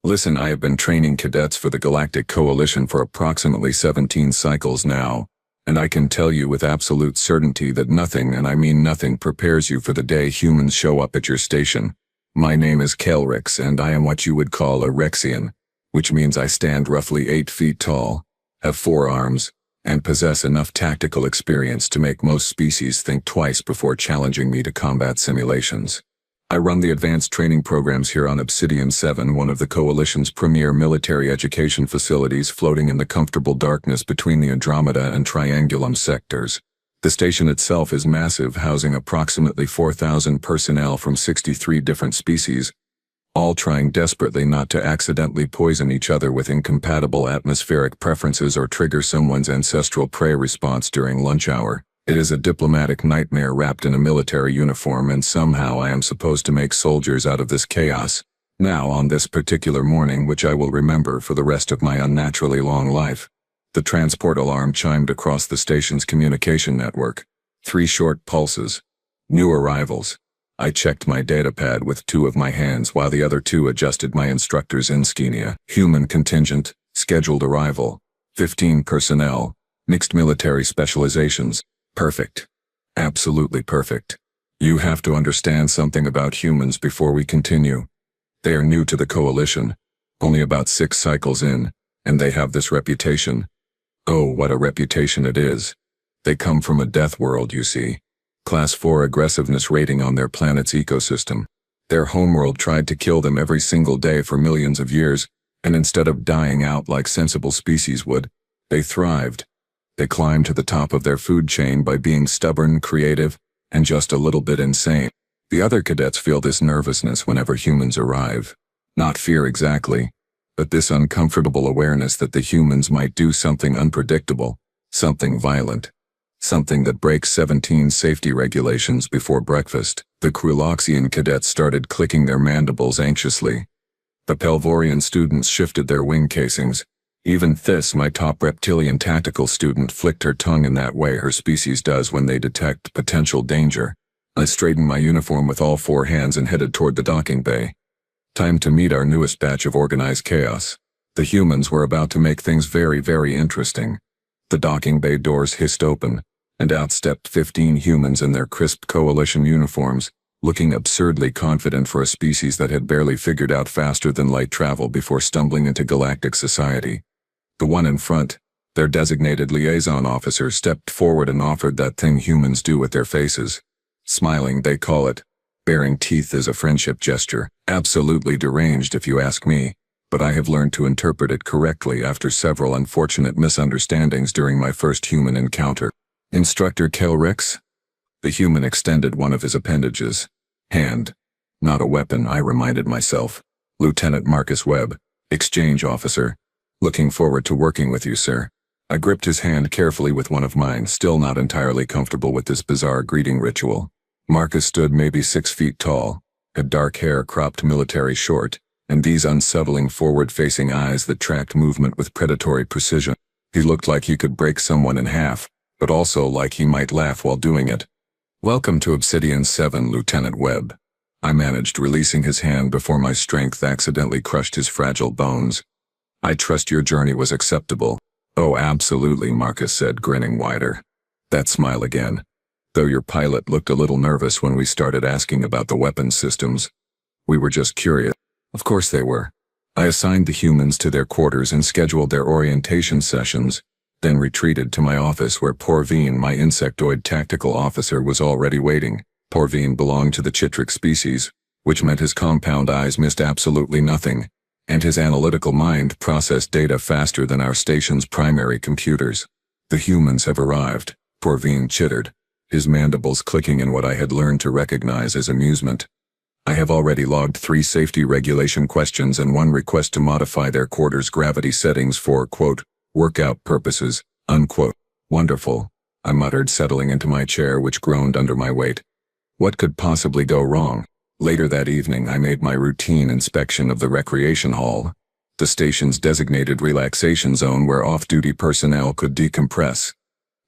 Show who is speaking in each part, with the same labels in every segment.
Speaker 1: Listen, I have been training cadets for the Galactic Coalition for approximately 17 cycles now, and I can tell you with absolute certainty that nothing, and I mean nothing, prepares you for the day humans show up at your station. My name is Kelrix, and I am what you would call a Rexian, which means I stand roughly 8 feet tall, have 4 arms, and possess enough tactical experience to make most species think twice before challenging me to combat simulations. I run the advanced training programs here on Obsidian 7, one of the Coalition's premier military education facilities floating in the comfortable darkness between the Andromeda and Triangulum sectors. The station itself is massive, housing approximately 4,000 personnel from 63 different species, all trying desperately not to accidentally poison each other with incompatible atmospheric preferences or trigger someone's ancestral prey response during lunch hour. It is a diplomatic nightmare wrapped in a military uniform, and somehow I am supposed to make soldiers out of this chaos. Now, on this particular morning, which I will remember for the rest of my unnaturally long life, the transport alarm chimed across the station's communication network. 3 short pulses. New arrivals. I checked my datapad with 2 of my hands while the other 2 adjusted my instructor's insignia. Human contingent, scheduled arrival. 15 personnel, mixed military specializations. Perfect. Absolutely perfect. You have to understand something about humans before we continue. They are new to the Coalition, only about 6 cycles in, and they have this reputation. Oh, what a reputation it is. They come from a Deathworld, you see. Class 4 aggressiveness rating on their planet's ecosystem. Their homeworld tried to kill them every single day for millions of years, and instead of dying out like sensible species would, they thrived. They climbed to the top of their food chain by being stubborn, creative, and just a little bit insane. The other cadets feel this nervousness whenever humans arrive. Not fear exactly, but this uncomfortable awareness that the humans might do something unpredictable, something violent, something that breaks 17 safety regulations before breakfast. The Kreuloxian cadets started clicking their mandibles anxiously. The Pelvorian students shifted their wing casings. Even Thys, my top reptilian tactical student, flicked her tongue in that way her species does when they detect potential danger. I straightened my uniform with all 4 hands and headed toward the docking bay. Time to meet our newest batch of organized chaos. The humans were about to make things very, very interesting. The docking bay doors hissed open, and out stepped 15 humans in their crisp Coalition uniforms, looking absurdly confident for a species that had barely figured out faster than light travel before stumbling into galactic society. The one in front, their designated liaison officer, stepped forward and offered that thing humans do with their faces. Smiling, they call it. Baring teeth is a friendship gesture. Absolutely deranged if you ask me, but I have learned to interpret it correctly after several unfortunate misunderstandings during my first human encounter. Instructor Kelrix? The human extended one of his appendages. Hand. Not a weapon, I reminded myself. Lieutenant Marcus Webb, exchange officer. Looking forward to working with you, sir. I gripped his hand carefully with one of mine, still not entirely comfortable with this bizarre greeting ritual. Marcus stood maybe 6 feet tall, had dark hair cropped military short, and these unsettling forward-facing eyes that tracked movement with predatory precision. He looked like he could break someone in half, but also like he might laugh while doing it. Welcome to Obsidian 7, Lieutenant Webb. I managed, releasing his hand before my strength accidentally crushed his fragile bones. I trust your journey was acceptable. Oh, absolutely, Marcus said, grinning wider. That smile again. Though your pilot looked a little nervous when we started asking about the weapons systems. We were just curious. Of course they were. I assigned the humans to their quarters and scheduled their orientation sessions, then retreated to my office where Porvine, my insectoid tactical officer, was already waiting. Porvine belonged to the Chitric species, which meant his compound eyes missed absolutely nothing, and his analytical mind processed data faster than our station's primary computers. The humans have arrived, Porvine chittered, his mandibles clicking in what I had learned to recognize as amusement. I have already logged 3 safety regulation questions and 1 request to modify their quarters' gravity settings for, quote, workout purposes, unquote. Wonderful, I muttered, settling into my chair, which groaned under my weight. What could possibly go wrong? Later that evening, I made my routine inspection of the recreation hall, the station's designated relaxation zone where off-duty personnel could decompress.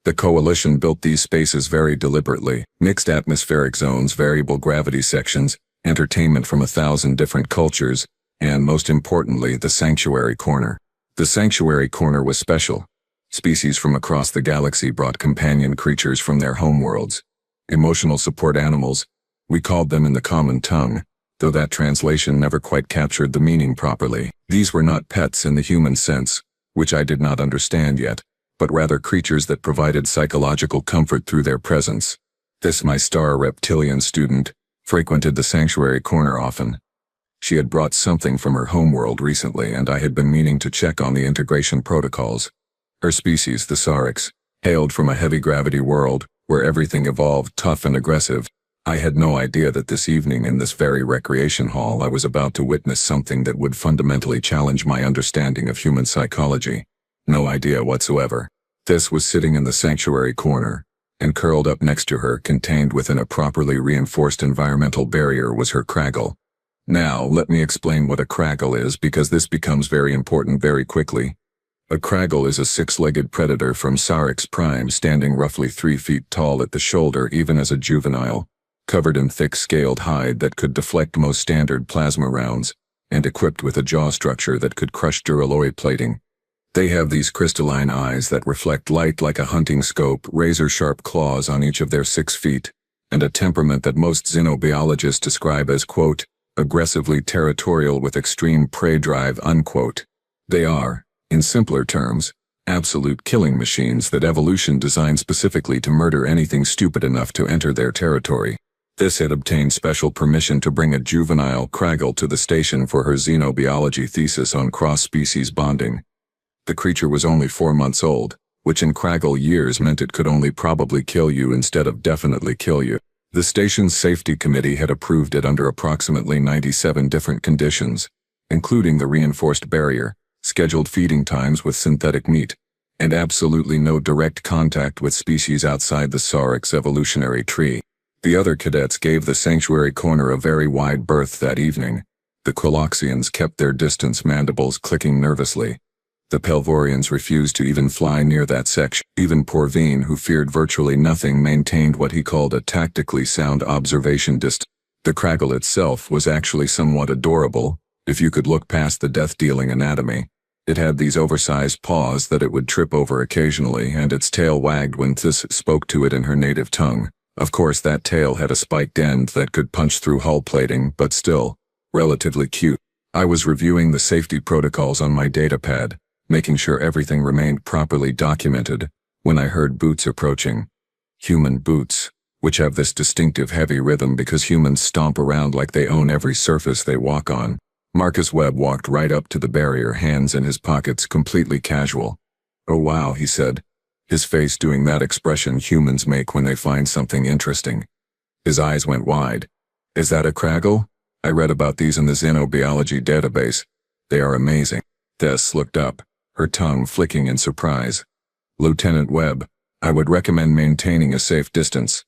Speaker 1: The Coalition built these spaces very deliberately: mixed atmospheric zones, variable gravity sections, entertainment from 1,000 different cultures, And most importantly, the Sanctuary Corner. The Sanctuary Corner was special. Species from across the galaxy brought companion creatures from their homeworlds. Emotional support animals, we called them in the common tongue, though that translation never quite captured the meaning properly. These were not pets in the human sense, which I did not understand yet, but rather creatures that provided psychological comfort through their presence. This my star reptilian student frequented the Sanctuary Corner often. She had brought something from her homeworld recently, and I had been meaning to check on the integration protocols. Her species, the Orcs, hailed from a heavy-gravity world, where everything evolved tough and aggressive. I had no idea that this evening in this very recreation hall I was about to witness something that would fundamentally challenge my understanding of human psychology. No idea whatsoever. This was sitting in the Sanctuary Corner, and curled up next to her, contained within a properly reinforced environmental barrier, was her Craggle. Now, let me explain what a Craggle is, because this becomes very important very quickly. A Craggle is a six-legged predator from Saurix Prime, standing roughly 3 feet tall at the shoulder even as a juvenile, covered in thick scaled hide that could deflect most standard plasma rounds, and equipped with a jaw structure that could crush duralloy plating. They have these crystalline eyes that reflect light like a hunting scope, razor-sharp claws on each of their 6 feet, and a temperament that most xenobiologists describe as, quote, aggressively territorial with extreme prey drive, unquote. They are, in simpler terms, absolute killing machines that evolution designed specifically to murder anything stupid enough to enter their territory. This had obtained special permission to bring a juvenile Craggle to the station for her xenobiology thesis on cross-species bonding. The creature was only 4 months old, which in Craggle years meant it could only probably kill you instead of definitely kill you. The station's safety committee had approved it under approximately 97 different conditions, including the reinforced barrier, scheduled feeding times with synthetic meat, and absolutely no direct contact with species outside the Saurix evolutionary tree. The other cadets gave the Sanctuary Corner a very wide berth that evening. The Quilloxians kept their distance, mandibles clicking nervously. The Pelvorians refused to even fly near that section. Even Porvine, who feared virtually nothing, maintained what he called a tactically sound observation distance. The Craggle itself was actually somewhat adorable, if you could look past the death-dealing anatomy. It had these oversized paws that it would trip over occasionally, and its tail wagged when Thys spoke to it in her native tongue. Of course, that tail had a spiked end that could punch through hull plating, but still, relatively cute. I was reviewing the safety protocols on my datapad, making sure everything remained properly documented, when I heard boots approaching. Human boots, which have this distinctive heavy rhythm because humans stomp around like they own every surface they walk on. Marcus Webb walked right up to the barrier, hands in his pockets, completely casual. "Oh wow," he said, his face doing that expression humans make when they find something interesting. His eyes went wide. "Is that a Craggle? I read about these in the xenobiology database. They are amazing." Thys looked up, her tongue flicking in surprise. "Lieutenant Webb, I would recommend maintaining a safe distance.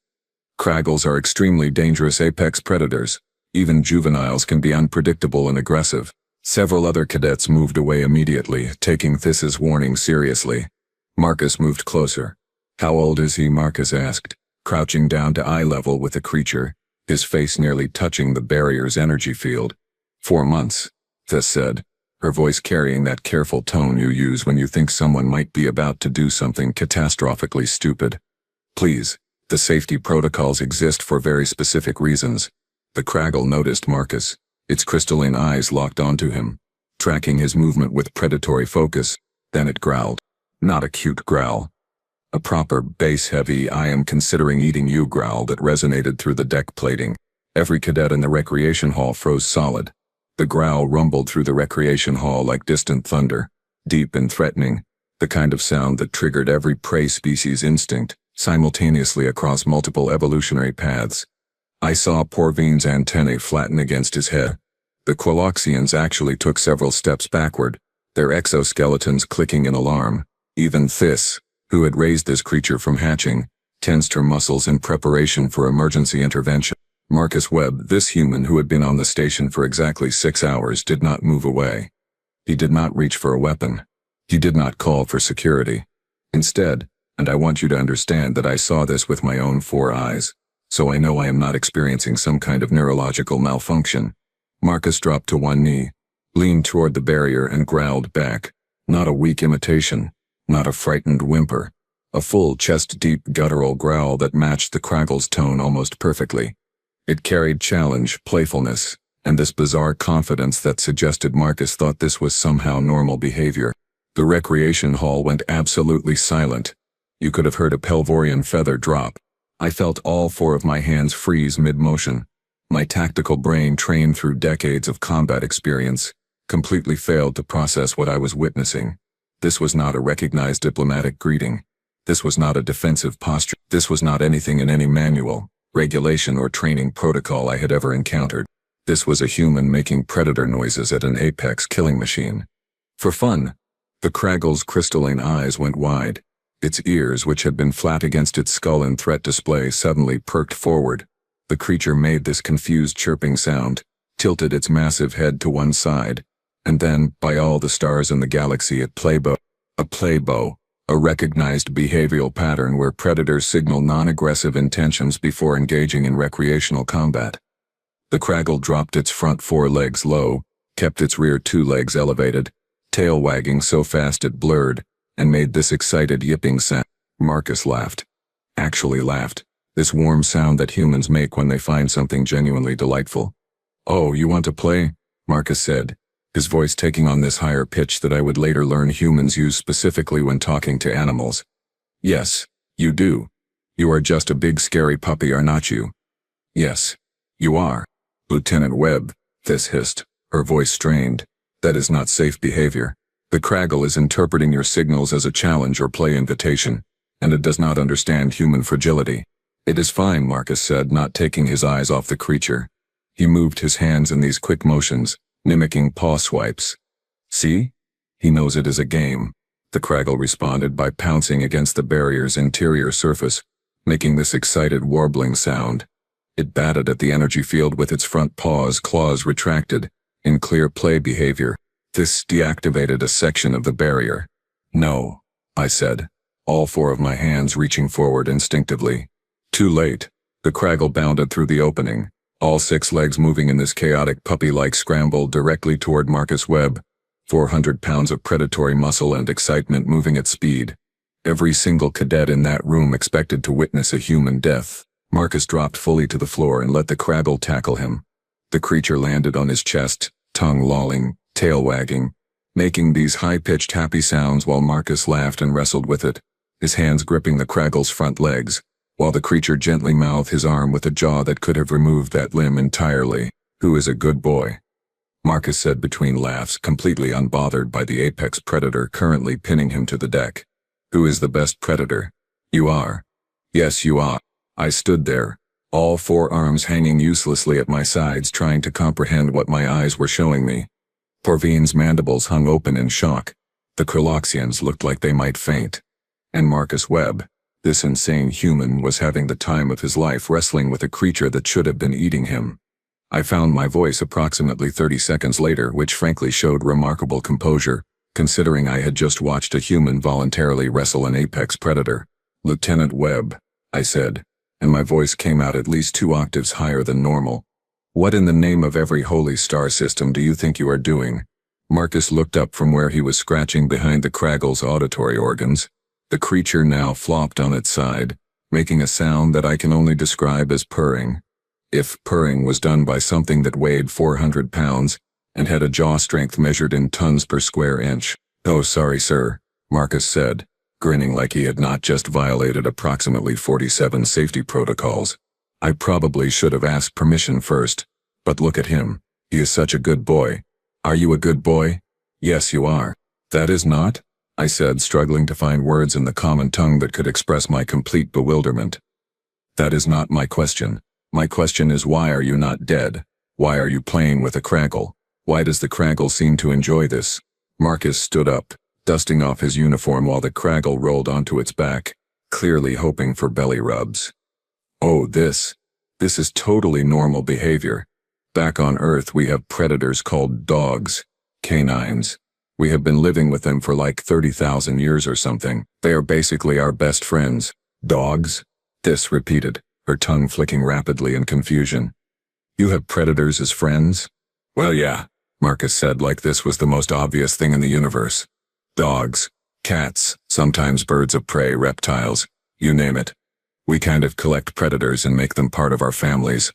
Speaker 1: Craggles are extremely dangerous apex predators. Even juveniles can be unpredictable and aggressive." Several other cadets moved away immediately, taking Thys's warning seriously. Marcus moved closer. "How old is he?" Marcus asked, crouching down to eye level with the creature, his face nearly touching the barrier's energy field. 4 months, Thys said, her voice carrying that careful tone you use when you think someone might be about to do something catastrophically stupid. "Please, the safety protocols exist for very specific reasons." The Craggle noticed Marcus, its crystalline eyes locked onto him, tracking his movement with predatory focus. Then it growled. Not a cute growl. A proper, bass-heavy, "I am considering eating you" growl that resonated through the deck plating. Every cadet in the recreation hall froze solid. The growl rumbled through the recreation hall like distant thunder, deep and threatening, the kind of sound that triggered every prey species instinct, simultaneously across multiple evolutionary paths. I saw Porvine's antennae flatten against his head. The Quilloxians actually took several steps backward, their exoskeletons clicking in alarm. Even Thys, who had raised this creature from hatching, tensed her muscles in preparation for emergency intervention. Marcus Webb, this human who had been on the station for exactly 6 hours, did not move away. He did not reach for a weapon. He did not call for security. Instead, and I want you to understand that I saw this with my own 4 eyes, so I know I am not experiencing some kind of neurological malfunction. Marcus dropped to one knee, leaned toward the barrier and growled back. Not a weak imitation, not a frightened whimper. A full chest-deep guttural growl that matched the Kraggle's tone almost perfectly. It carried challenge, playfulness, and this bizarre confidence that suggested Marcus thought this was somehow normal behavior. The recreation hall went absolutely silent. You could have heard a Pelvorian feather drop. I felt all four of my hands freeze mid-motion. My tactical brain, trained through decades of combat experience, completely failed to process what I was witnessing. This was not a recognized diplomatic greeting. This was not a defensive posture. This was not anything in any manual, regulation, or training protocol I had ever encountered. This was a human making predator noises at an apex killing machine. For fun. The Kraggle's crystalline eyes went wide. Its ears, which had been flat against its skull in threat display, suddenly perked forward. The creature made this confused chirping sound, tilted its massive head to one side, and then, by all the stars in the galaxy, it playbow. A playbow. A recognized behavioral pattern where predators signal non-aggressive intentions before engaging in recreational combat. The Kraggle dropped its front four legs low, kept its rear two legs elevated, tail wagging so fast it blurred, and made this excited yipping sound. Marcus laughed. Actually laughed. This warm sound that humans make when they find something genuinely delightful. "Oh, you want to play?" Marcus said, his voice taking on this higher pitch that I would later learn humans use specifically when talking to animals. "Yes, you do. You are just a big scary puppy, are not you?" "Yes, you are. Lieutenant Webb," This hissed, her voice strained. "That is not safe behavior. The Kraggle is interpreting your signals as a challenge or play invitation, and it does not understand human fragility." "It is fine," Marcus said, not taking his eyes off the creature. He moved his hands in these quick motions, mimicking paw swipes. "See? He knows it is a game." The Kraggle responded by pouncing against the barrier's interior surface, making this excited warbling sound. It batted at the energy field with its front paws, claws retracted, in clear play behavior. This deactivated a section of the barrier. "No," I said, all four of my hands reaching forward instinctively. Too late. The Kraggle bounded through the opening, all six legs moving in this chaotic puppy-like scramble directly toward Marcus Webb, 400 pounds of predatory muscle and excitement moving at speed. Every single cadet in that room expected to witness a human death. Marcus dropped fully to the floor and let the Kraggle tackle him. The creature landed on his chest, tongue lolling, tail wagging, making these high-pitched happy sounds while Marcus laughed and wrestled with it, his hands gripping the Kraggle's front legs, while the creature gently mouthed his arm with a jaw that could have removed that limb entirely. "Who is a good boy?" Marcus said between laughs, completely unbothered by the apex predator currently pinning him to the deck. "Who is the best predator?" "You are." "Yes, you are." I stood there, all four arms hanging uselessly at my sides, trying to comprehend what my eyes were showing me. Porvine's mandibles hung open in shock. The Kraloxians looked like they might faint. And Marcus Webb, this insane human, was having the time of his life wrestling with a creature that should have been eating him. I found my voice approximately 30 seconds later, which frankly showed remarkable composure, considering I had just watched a human voluntarily wrestle an apex predator. "Lieutenant Webb," I said, and my voice came out at least 2 octaves higher than normal. "What in the name of every holy star system do you think you are doing?" Marcus looked up from where he was scratching behind the Kraggle's auditory organs. The creature now flopped on its side, making a sound that I can only describe as purring. If purring was done by something that weighed 400 pounds and had a jaw strength measured in tons per square inch. "Oh, sorry, sir," Marcus said, grinning like he had not just violated approximately 47 safety protocols. "I probably should have asked permission first, but look at him. He is such a good boy." "Are you a good boy?" "Yes, you are." "That is not?" I said, struggling to find words in the common tongue that could express my complete bewilderment. "That is not my question. My question is, why are you not dead? Why are you playing with a Kraggle? Why does the Kraggle seem to enjoy this?" Marcus stood up, dusting off his uniform while the Kraggle rolled onto its back, clearly hoping for belly rubs. "Oh, this is totally normal behavior. Back on Earth we have predators called dogs, canines. We have been living with them for like 30,000 years or something. They are basically our best friends." "Dogs?" This repeated, her tongue flicking rapidly in confusion. "You have predators as friends?" "Well, yeah. Marcus said like this was the most obvious thing in the universe. Dogs, cats, sometimes birds of prey, reptiles, you name it. We kind of collect predators and make them part of our families.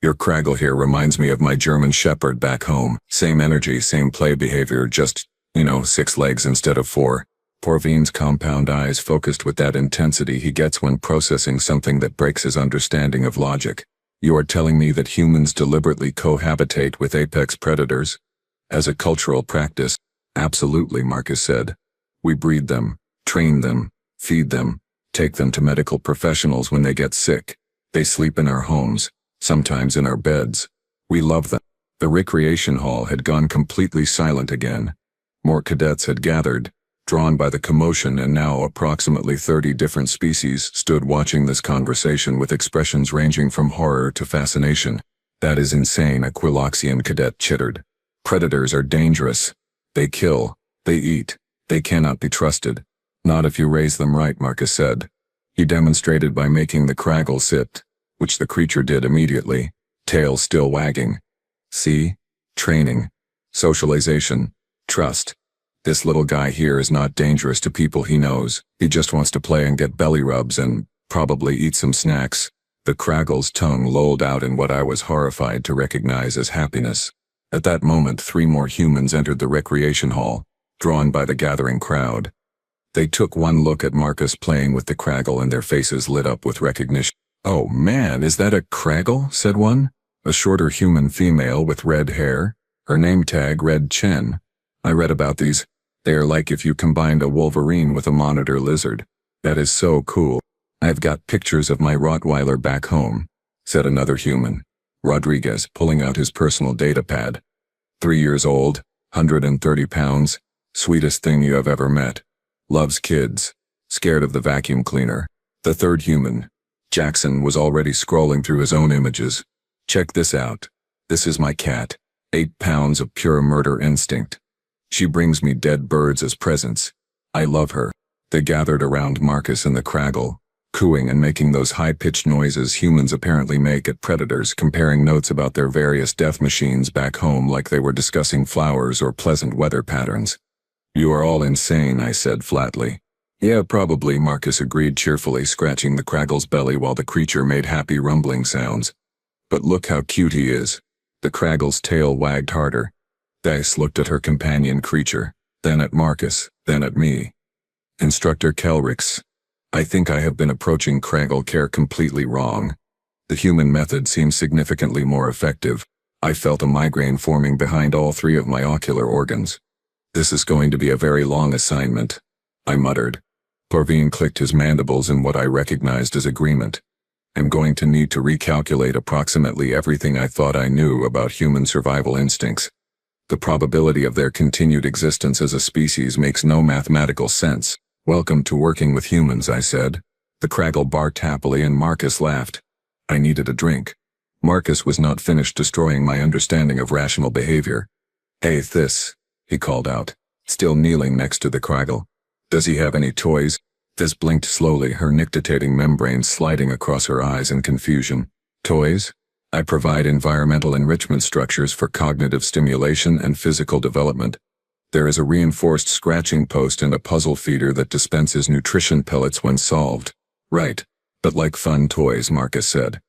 Speaker 1: Your Craggle here reminds me of my German Shepherd back home. Same energy, same play behavior, just, 6 legs instead of 4. Porvine's compound eyes focused with that intensity he gets when processing something that breaks his understanding of logic. You are telling me that humans deliberately cohabitate with apex predators? As a cultural practice, absolutely, Marcus said. We breed them, train them, feed them, take them to medical professionals when they get sick. They sleep in our homes, sometimes in our beds. We love them. The recreation hall had gone completely silent again. More cadets had gathered, drawn by the commotion, and now approximately 30 different species stood watching this conversation with expressions ranging from horror to fascination. That is insane, a Quiloxian cadet chittered. Predators are dangerous. They kill, they eat, they cannot be trusted. Not if you raise them right, Marcus said. He demonstrated by making the Craggle sit, which the creature did immediately, tail still wagging. See? Training. Socialization. Trust. This little guy here is not dangerous to people he knows. He just wants to play and get belly rubs and probably eat some snacks. The Craggle's tongue lolled out in what I was horrified to recognize as happiness. At that moment 3 more humans entered the recreation hall, drawn by the gathering crowd. They took one look at Marcus playing with the Craggle and their faces lit up with recognition. "Oh man, is that a Craggle?" said one. A shorter human female with red hair. Her name tag read Chen. I read about these. They are like if you combined a Wolverine with a monitor lizard. That is so cool. I've got pictures of my Rottweiler back home, said another human. Rodriguez, pulling out his personal data pad. 3 years old, 130 pounds, sweetest thing you have ever met. Loves kids, scared of the vacuum cleaner. The third human, Jackson, was already scrolling through his own images. Check this out. This is my cat, 8 pounds of pure murder instinct. She brings me dead birds as presents. I love her. They gathered around Marcus and the Craggle, cooing and making those high-pitched noises humans apparently make at predators, comparing notes about their various death machines back home like they were discussing flowers or pleasant weather patterns. You are all insane, I said flatly. Yeah, probably, Marcus agreed cheerfully, scratching the Craggle's belly while the creature made happy rumbling sounds. But look how cute he is. The Craggle's tail wagged harder. Dice looked at her companion creature, then at Marcus, then at me. Instructor Kelrix, I think I have been approaching Craggle care completely wrong. The human method seems significantly more effective. I felt a migraine forming behind all 3 of my ocular organs. This is going to be a very long assignment, I muttered. Porvine clicked his mandibles in what I recognized as agreement. I'm going to need to recalculate approximately everything I thought I knew about human survival instincts. The probability of their continued existence as a species makes no mathematical sense. Welcome to working with humans, I said. The Craggle barked happily and Marcus laughed. I needed a drink. Marcus was not finished destroying my understanding of rational behavior. Hey, Thys, he called out, still kneeling next to the Craggle. Does he have any toys? Thys blinked slowly, her nictitating membrane sliding across her eyes in confusion. Toys? I provide environmental enrichment structures for cognitive stimulation and physical development. There is a reinforced scratching post and a puzzle feeder that dispenses nutrition pellets when solved. Right, but like fun toys, Marcus said.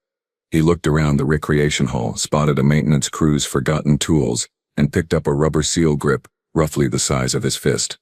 Speaker 1: He looked around the recreation hall, spotted a maintenance crew's forgotten tools, and picked up a rubber seal grip, roughly the size of his fist.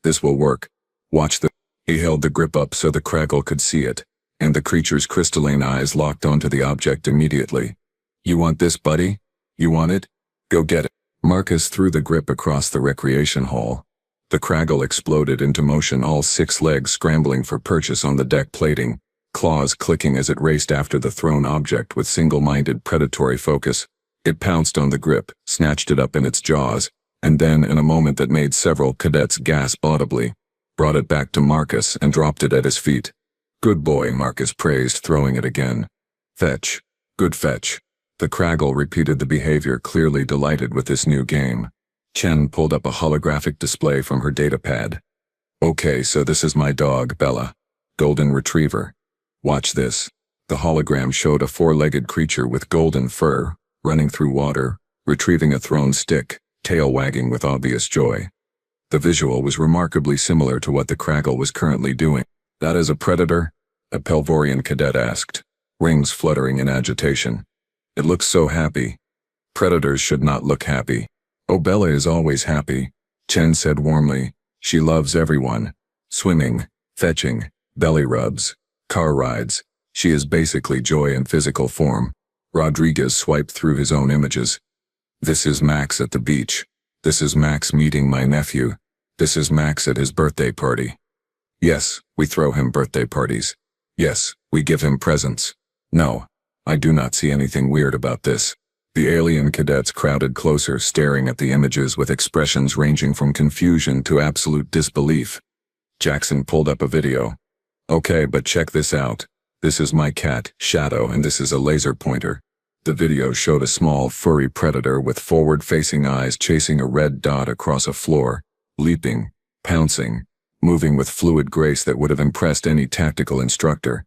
Speaker 1: This will work. Watch the... He held the grip up so the Craggle could see it, and the creature's crystalline eyes locked onto the object immediately. You want this, buddy? You want it? Go get it. Marcus threw the grip across the recreation hall. The Craggle exploded into motion, all 6 legs scrambling for purchase on the deck plating, claws clicking as it raced after the thrown object with single-minded predatory focus. It pounced on the grip, snatched it up in its jaws, and then, in a moment that made several cadets gasp audibly, brought it back to Marcus and dropped it at his feet. Good boy, Marcus praised, throwing it again. Fetch. Good fetch. The Craggle repeated the behavior, clearly delighted with this new game. Chen pulled up a holographic display from her datapad. Okay, so this is my dog, Bella. Golden Retriever. Watch this. The hologram showed a 4-legged creature with golden fur, running through water, retrieving a thrown stick, tail wagging with obvious joy. The visual was remarkably similar to what the Kraggle was currently doing. "That is a predator?" a Pelvorian cadet asked, wings fluttering in agitation. "It looks so happy." "Predators should not look happy." "Oh, Bella is always happy," Chen said warmly. "She loves everyone. Swimming, fetching, belly rubs, car rides. She is basically joy in physical form." Rodriguez swiped through his own images. "This is Max at the beach. This is Max meeting my nephew. This is Max at his birthday party. Yes, we throw him birthday parties. Yes, we give him presents. No, I do not see anything weird about this." The alien cadets crowded closer, staring at the images with expressions ranging from confusion to absolute disbelief. Jackson pulled up a video. "Okay, but check this out. This is my cat, Shadow, and this is a laser pointer." The video showed a small, furry predator with forward-facing eyes chasing a red dot across a floor, leaping, pouncing, moving with fluid grace that would have impressed any tactical instructor.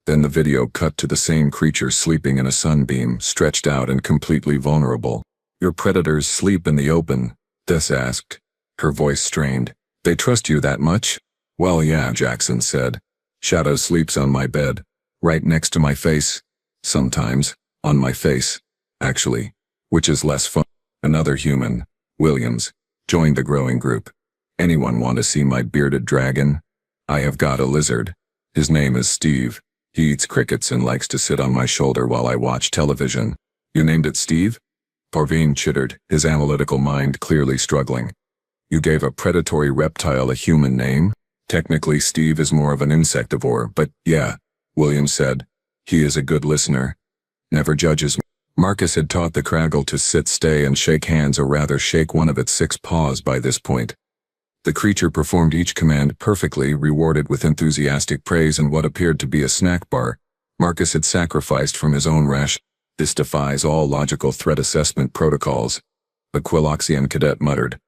Speaker 1: Then the video cut to the same creature sleeping in a sunbeam, stretched out and completely vulnerable. "Your predators sleep in the open?" Des asked, her voice strained. "They trust you that much?" "Well, yeah," Jackson said. "Shadow sleeps on my bed, right next to my face. Sometimes, on my face, actually, which is less fun." Another human, Williams, joined the growing group. "Anyone want to see my bearded dragon? I have got a lizard. His name is Steve. He eats crickets and likes to sit on my shoulder while I watch television." "You named it Steve?" Parveen chittered, his analytical mind clearly struggling. "You gave a predatory reptile a human name? Technically Steve is more of an insectivore, but yeah," Williams said. "He is a good listener. Never judges me." Marcus had taught the Kraggle to sit, stay, and shake hands, or rather shake one of its 6 paws by this point. The creature performed each command perfectly, rewarded with enthusiastic praise and what appeared to be a snack bar Marcus had sacrificed from his own ration. "This defies all logical threat assessment protocols," the Quiloxian cadet muttered.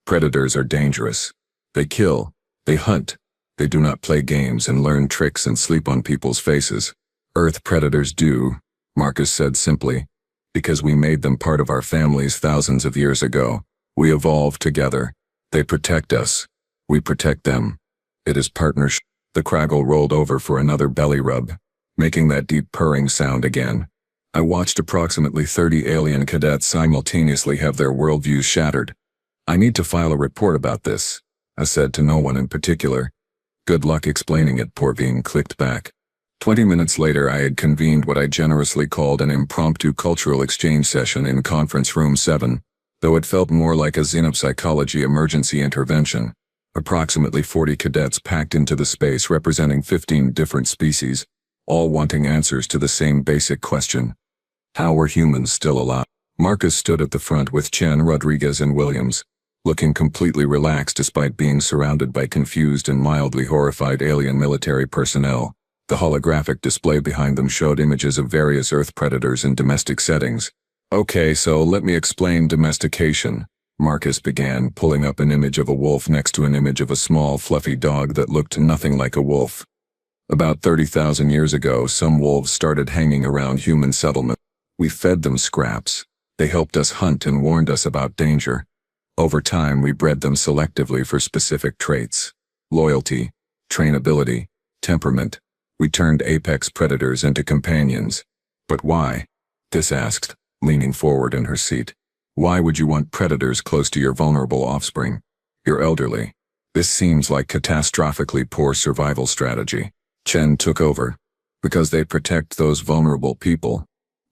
Speaker 1: "Predators are dangerous. They kill, they hunt, they do not play games and learn tricks and sleep on people's faces. Earth predators do," Marcus said simply, "because we made them part of our families thousands of years ago. We evolved together. They protect us. We protect them. It is partnership." The Kraggle rolled over for another belly rub, making that deep purring sound again. I watched approximately 30 alien cadets simultaneously have their worldviews shattered. "I need to file a report about this," I said to no one in particular. "Good luck explaining it," Parveen clicked back. 20 minutes later I had convened what I generously called an impromptu cultural exchange session in Conference Room 7. Though it felt more like a xenopsychology emergency intervention. Approximately 40 cadets packed into the space representing 15 different species, all wanting answers to the same basic question. How were humans still alive? Marcus stood at the front with Chen, Rodriguez, and Williams, looking completely relaxed despite being surrounded by confused and mildly horrified alien military personnel. The holographic display behind them showed images of various Earth predators in domestic settings. "Okay, so let me explain domestication," Marcus began, pulling up an image of a wolf next to an image of a small, fluffy dog that looked nothing like a wolf. "About 30,000 years ago, some wolves started hanging around human settlements. We fed them scraps. They helped us hunt and warned us about danger. Over time, we bred them selectively for specific traits: loyalty, trainability, temperament. We turned apex predators into companions." "But why?" This asked, leaning forward in her seat. "Why would you want predators close to your vulnerable offspring? You're elderly. This seems like catastrophically poor survival strategy." Chen took over. "Because they protect those vulnerable people.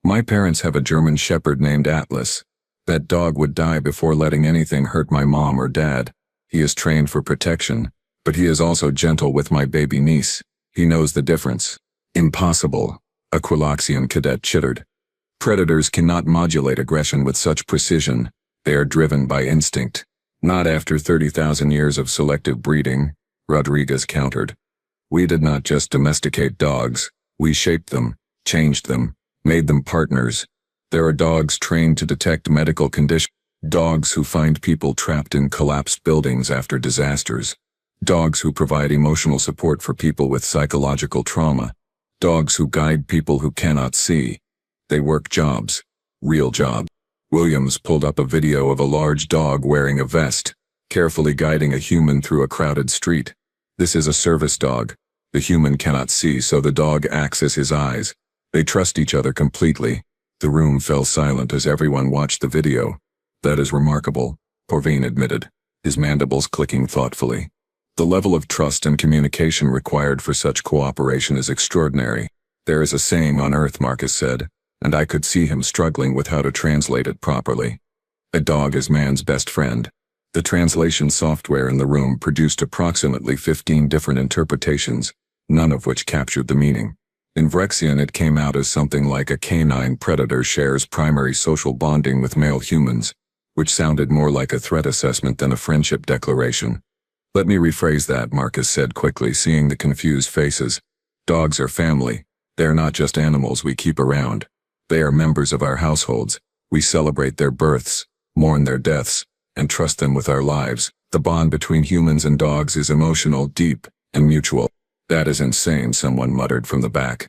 Speaker 1: My parents have a German shepherd named Atlas. That dog would die before letting anything hurt my mom or dad. He is trained for protection, but he is also gentle with my baby niece. He knows the difference." "Impossible," a Quiloxian cadet chittered. "Predators cannot modulate aggression with such precision. They are driven by instinct." "Not after 30,000 years of selective breeding," Rodriguez countered. "We did not just domesticate dogs. We shaped them, changed them, made them partners. There are dogs trained to detect medical conditions. Dogs who find people trapped in collapsed buildings after disasters. Dogs who provide emotional support for people with psychological trauma. Dogs who guide people who cannot see. They work jobs. Real jobs. Williams pulled up a video of a large dog wearing a vest, carefully guiding a human through a crowded street. This is a service dog. The human cannot see, so the dog acts as his eyes. They trust each other completely. The room fell silent as everyone watched the video. That is remarkable, Porvain admitted, his mandibles clicking thoughtfully. The level of trust and communication required for such cooperation is extraordinary. There is a saying on Earth, Marcus said, and I could see him struggling with how to translate it properly. A dog is man's best friend. The translation software in the room produced approximately 15 different interpretations, none of which captured the meaning. In Vrexian it came out as something like a canine predator shares primary social bonding with male humans, which sounded more like a threat assessment than a friendship declaration. Let me rephrase that, Marcus said quickly, seeing the confused faces. Dogs are family. They are not just animals we keep around. They are members of our households. We celebrate their births, mourn their deaths, and trust them with our lives. The bond between humans and dogs is emotional, deep, and mutual. That is insane, someone muttered from the back.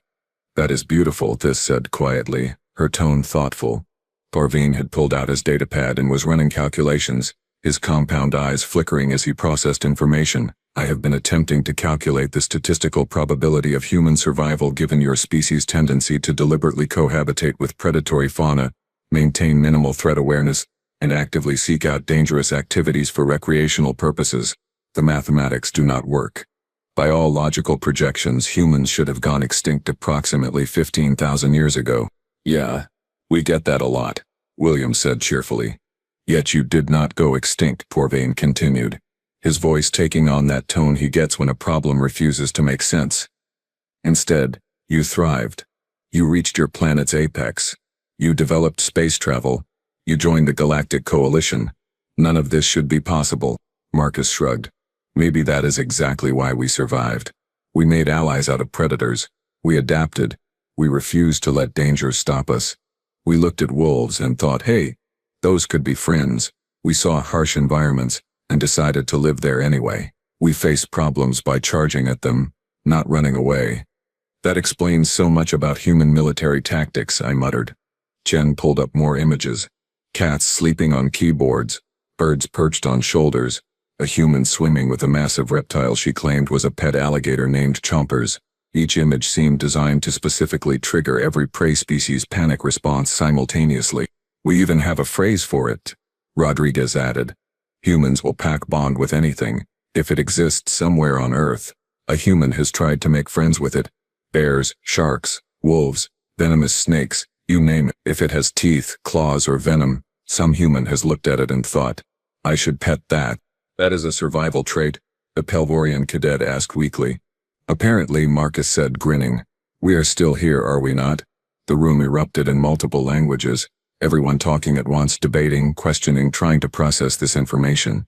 Speaker 1: That is beautiful, Thys said quietly, her tone thoughtful. Porvain had pulled out his datapad and was running calculations, his compound eyes flickering as he processed information. I have been attempting to calculate the statistical probability of human survival given your species' tendency to deliberately cohabitate with predatory fauna, maintain minimal threat awareness, and actively seek out dangerous activities for recreational purposes. The mathematics do not work. By all logical projections, humans should have gone extinct approximately 15,000 years ago. Yeah, we get that a lot, Williams said cheerfully. Yet you did not go extinct, Porvain continued, his voice taking on that tone he gets when a problem refuses to make sense. Instead, you thrived. You reached your planet's apex. You developed space travel. You joined the Galactic Coalition. None of this should be possible, Marcus shrugged. Maybe that is exactly why we survived. We made allies out of predators. We adapted. We refused to let danger stop us. We looked at wolves and thought, hey, those could be friends. We saw harsh environments and decided to live there anyway. We faced problems by charging at them, not running away. That explains so much about human military tactics, I muttered. Jen pulled up more images. Cats sleeping on keyboards, birds perched on shoulders, a human swimming with a massive reptile she claimed was a pet alligator named Chompers. Each image seemed designed to specifically trigger every prey species' panic response simultaneously. We even have a phrase for it, Rodriguez added. Humans will pack bond with anything, if it exists somewhere on Earth. A human has tried to make friends with it. Bears, sharks, wolves, venomous snakes, you name it. If it has teeth, claws, or venom, some human has looked at it and thought, I should pet that. That is a survival trait, a Pelvorian cadet asked weakly. Apparently, Marcus said, grinning. We are still here, are we not? The room erupted in multiple languages, everyone talking at once, debating, questioning, trying to process this information.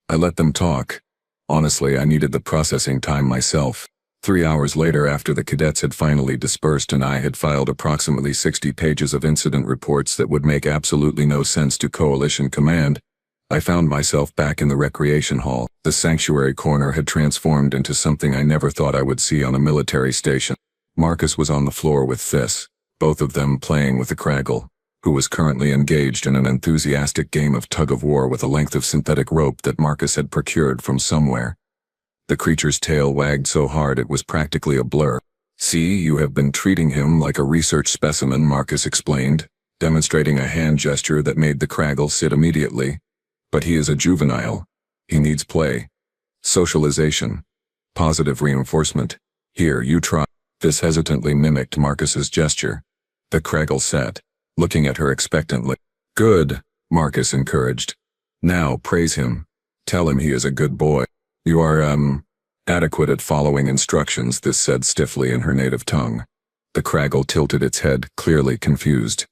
Speaker 1: I let them talk. Honestly, I needed the processing time myself. 3 hours later, after the cadets had finally dispersed and I had filed approximately 60 pages of incident reports that would make absolutely no sense to Coalition Command, I found myself back in the recreation hall. The sanctuary corner had transformed into something I never thought I would see on a military station. Marcus was on the floor with Thys, both of them playing with the Craggle, who was currently engaged in an enthusiastic game of tug-of-war with a length of synthetic rope that Marcus had procured from somewhere. The creature's tail wagged so hard it was practically a blur. See, you have been treating him like a research specimen, Marcus explained, demonstrating a hand gesture that made the Craggle sit immediately. But he is a juvenile. He needs play. Socialization. Positive reinforcement. Here, you try. This hesitantly mimicked Marcus's gesture. The Craggle sat, looking at her expectantly. Good, Marcus encouraged. Now praise him. Tell him he is a good boy. You are, adequate at following instructions, Thys said stiffly in her native tongue. The Craggle tilted its head, clearly confused.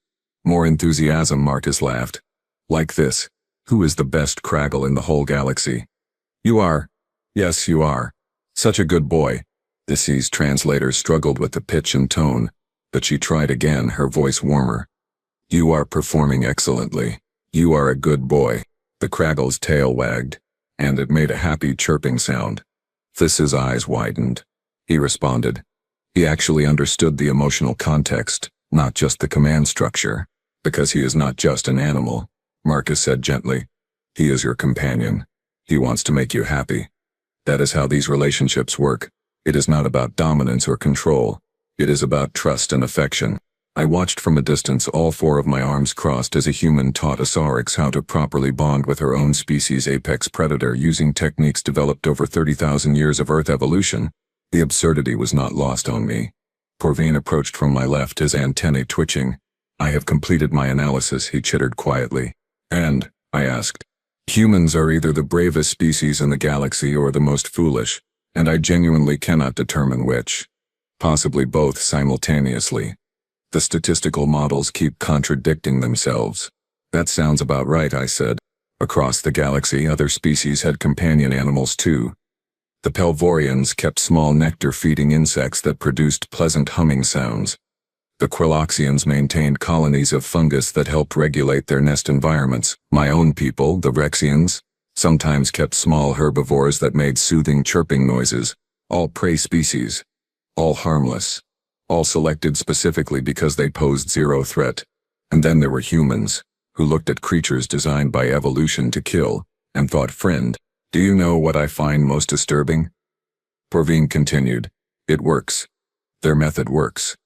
Speaker 1: More enthusiasm, Marcus laughed. Like this. Who is the best Craggle in the whole galaxy? You are. Yes, you are. Such a good boy. Thys's translator struggled with the pitch and tone, but she tried again, her voice warmer. You are performing excellently. You are a good boy. The Craggle's tail wagged, and it made a happy chirping sound. Thys's eyes widened. He responded. He actually understood the emotional context, not just the command structure. Because he is not just an animal, Marcus said gently. He is your companion. He wants to make you happy. That is how these relationships work. It is not about dominance or control. It is about trust and affection. I watched from a distance, all four of my arms crossed, as a human taught a Orcs how to properly bond with her own species' apex predator using techniques developed over 30,000 years of Earth evolution. The absurdity was not lost on me. Porveen approached from my left, his antennae twitching. I have completed my analysis, he chittered quietly. And, I asked, humans are either the bravest species in the galaxy or the most foolish, and I genuinely cannot determine which. Possibly both simultaneously. The statistical models keep contradicting themselves. That sounds about right, I said. Across the galaxy, other species had companion animals too. The Pelvorians kept small nectar-feeding insects that produced pleasant humming sounds. The Quiloxians maintained colonies of fungus that helped regulate their nest environments. My own people, the Rexians, sometimes kept small herbivores that made soothing chirping noises. All prey species. All harmless. All selected specifically because they posed zero threat. And then there were humans, who looked at creatures designed by evolution to kill, and thought, friend, do you know what I find most disturbing? Porveen continued, it works. Their method works.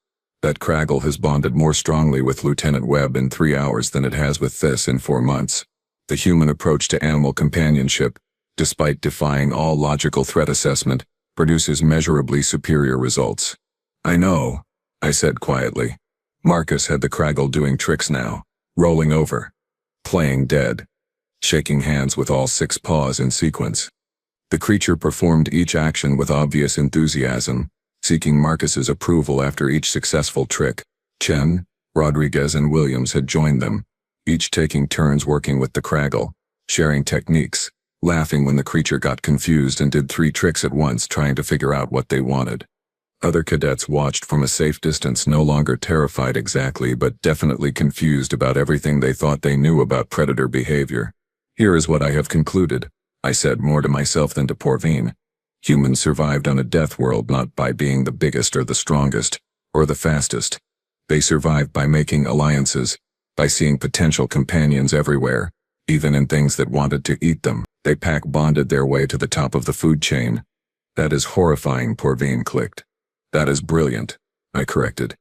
Speaker 1: That Craggle has bonded more strongly with Lieutenant Webb in 3 hours than it has with this in 4 months. The human approach to animal companionship, despite defying all logical threat assessment, produces measurably superior results. I know, I said quietly. Marcus had the Craggle doing tricks now, rolling over, playing dead, shaking hands with all 6 paws in sequence. The creature performed each action with obvious enthusiasm, seeking Marcus's approval after each successful trick. Chen, Rodriguez and Williams had joined them, each taking turns working with the Craggle, sharing techniques, laughing when the creature got confused and did 3 tricks at once, trying to figure out what they wanted. Other cadets watched from a safe distance, no longer terrified exactly, but definitely confused about everything they thought they knew about predator behavior. Here is what I have concluded, I said, more to myself than to Porveen. Humans survived on a Deathworld not by being the biggest or the strongest, or the fastest. They survived by making alliances, by seeing potential companions everywhere, even in things that wanted to eat them. They pack-bonded their way to the top of the food chain. That is horrifying, Porveen clicked. That is brilliant, I corrected.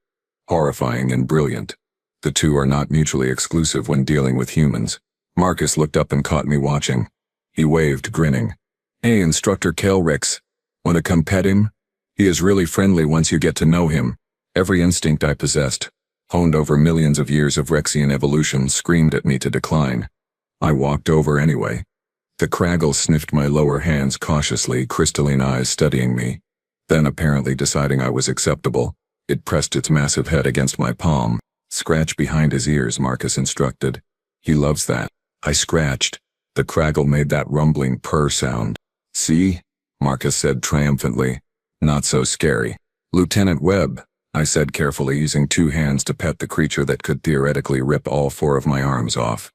Speaker 1: Horrifying and brilliant. The two are not mutually exclusive when dealing with humans. Marcus looked up and caught me watching. He waved, grinning. Hey, Instructor Kelrix. Wanna come pet him? He is really friendly once you get to know him. Every instinct I possessed, honed over millions of years of Rexian evolution, screamed at me to decline. I walked over anyway. The Craggle sniffed my lower hands cautiously, crystalline eyes studying me. Then, apparently deciding I was acceptable, it pressed its massive head against my palm. Scratch behind his ears, Marcus instructed. He loves that. I scratched. The Craggle made that rumbling purr sound. See? Marcus said triumphantly. Not so scary. Lieutenant Webb, I said carefully, using 2 hands to pet the creature that could theoretically rip all 4 of my arms off.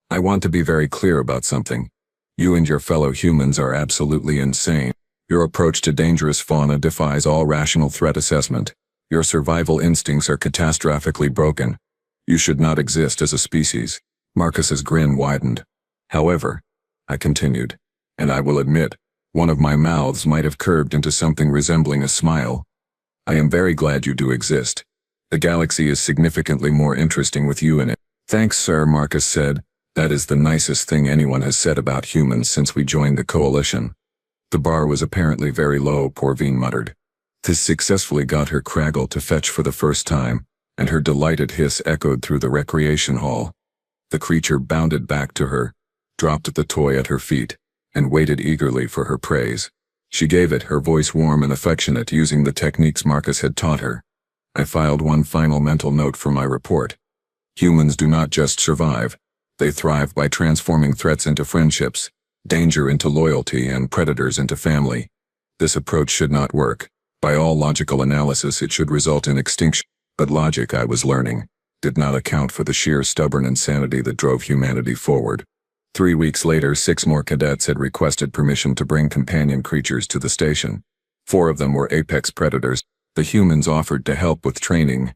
Speaker 1: I want to be very clear about something. You and your fellow humans are absolutely insane. Your approach to dangerous fauna defies all rational threat assessment. Your survival instincts are catastrophically broken. You should not exist as a species. Marcus's grin widened. However, I continued, and I will admit, one of my mouths might have curved into something resembling a smile. I am very glad you do exist. The galaxy is significantly more interesting with you in it. Thanks, sir, Marcus said. That is the nicest thing anyone has said about humans since we joined the coalition. The bar was apparently very low, Porveen muttered. This successfully got her Craggle to fetch for the first time, and her delighted hiss echoed through the recreation hall. The creature bounded back to her, dropped the toy at her feet, and waited eagerly for her praise. She gave it, her voice warm and affectionate, using the techniques Marcus had taught her. I filed one final mental note for my report. Humans do not just survive. They thrive by transforming threats into friendships, danger into loyalty, and predators into family. This approach should not work. By all logical analysis, it should result in extinction. But logic, I was learning, did not account for the sheer stubborn insanity that drove humanity forward. 3 weeks later, 6 more cadets had requested permission to bring companion creatures to the station. 4 of them were apex predators. The humans offered to help with training.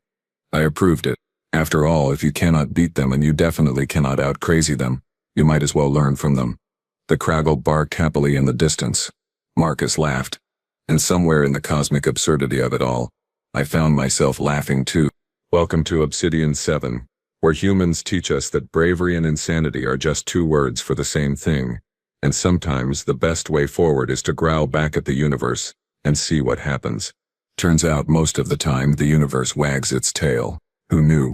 Speaker 1: I approved it. After all, if you cannot beat them and you definitely cannot out-crazy them, you might as well learn from them. The Craggle barked happily in the distance. Marcus laughed. And somewhere in the cosmic absurdity of it all, I found myself laughing too. Welcome to Obsidian 7, where humans teach us that bravery and insanity are just two words for the same thing, and sometimes the best way forward is to growl back at the universe and see what happens. Turns out most of the time the universe wags its tail. Who knew?